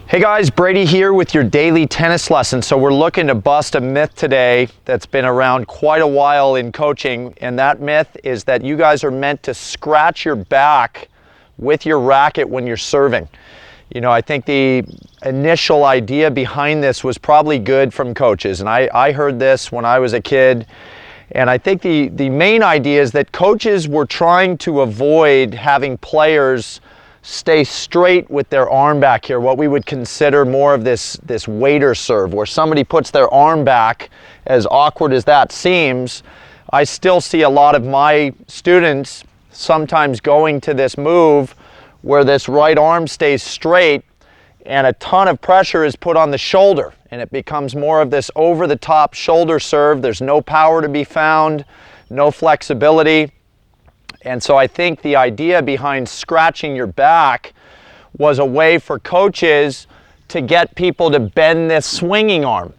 Hey guys, Brady here with your daily tennis lesson. So we're looking to bust a myth today that's been around quite a while in coaching, and that myth is that you guys are meant to scratch your back with your racket when you're serving. You know, I think the initial idea behind this was probably good from coaches, and I heard this when I was a kid, and I think the main idea is that coaches were trying to avoid having players stay straight with their arm back here, what we would consider more of this waiter serve, where somebody puts their arm back. As awkward as that seems, I still see a lot of my students sometimes going to this move where this right arm stays straight and a ton of pressure is put on the shoulder, and it becomes more of this over-the-top shoulder serve. There's no power to be found, no flexibility. And so I think the idea behind scratching your back was a way for coaches to get people to bend this swinging arm.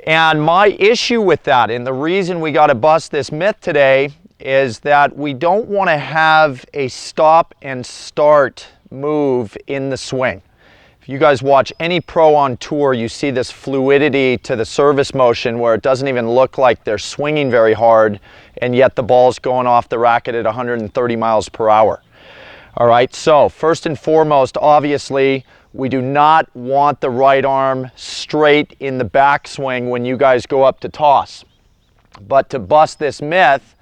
And my issue with that, and the reason we got to bust this myth today, is that we don't want to have a stop and start move in the swing. If you guys watch any pro on tour, you see this fluidity to the service motion where it doesn't even look like they're swinging very hard, and yet the ball's going off the racket at 130 miles per hour. All right, so first and foremost, obviously, we do not want the right arm straight in the backswing when you guys go up to toss. But to bust this myth,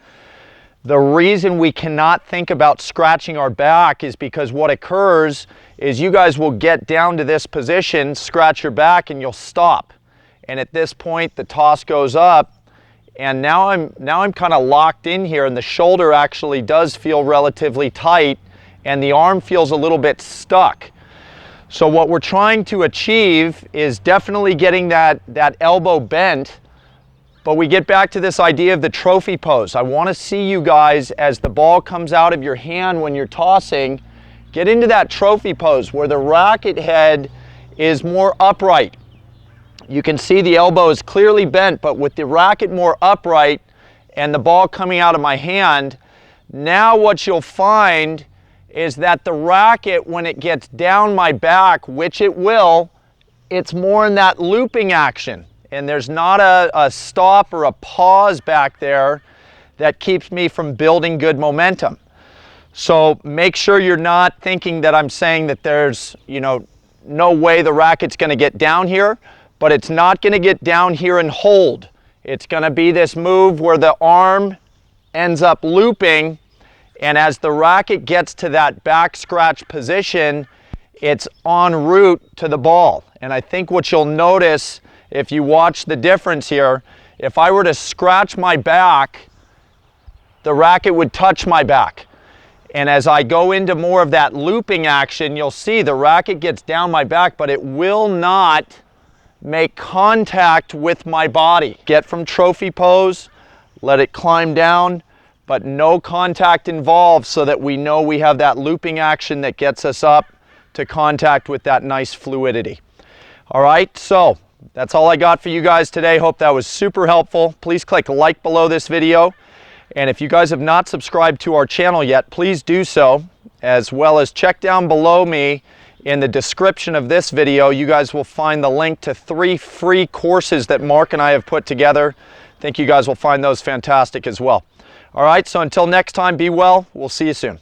the reason we cannot think about scratching our back is because what occurs is you guys will get down to this position, scratch your back, and you'll stop. And at this point, the toss goes up, and now I'm kind of locked in here, and the shoulder actually does feel relatively tight, and the arm feels a little bit stuck. So what we're trying to achieve is definitely getting that elbow bent. But we get back to this idea of the trophy pose. I want to see you guys, as the ball comes out of your hand when you're tossing, get into that trophy pose where the racket head is more upright. You can see the elbow is clearly bent, but with the racket more upright and the ball coming out of my hand, now what you'll find is that the racket, when it gets down my back, which it will, it's more in that looping action. And there's not a stop or a pause back there that keeps me from building good momentum. So make sure you're not thinking that I'm saying that there's, no way the racket's going to get down here, but it's not going to get down here and hold. It's going to be this move where the arm ends up looping, and as the racket gets to that back scratch position, it's en route to the ball. And I think what you'll notice, if you watch the difference here, if I were to scratch my back, the racket would touch my back. And as I go into more of that looping action, you'll see the racket gets down my back, but it will not make contact with my body. Get from trophy pose, let it climb down, but no contact involved, so that we know we have that looping action that gets us up to contact with that nice fluidity. All right, so that's all I got for you guys today. Hope that was super helpful. Please click like below this video. And if you guys have not subscribed to our channel yet, please do so, as well as check down below me in the description of this video. You guys will find the link to 3 free courses that Mark and I have put together. I think you guys will find those fantastic as well. All right, so until next time, be well. We'll see you soon.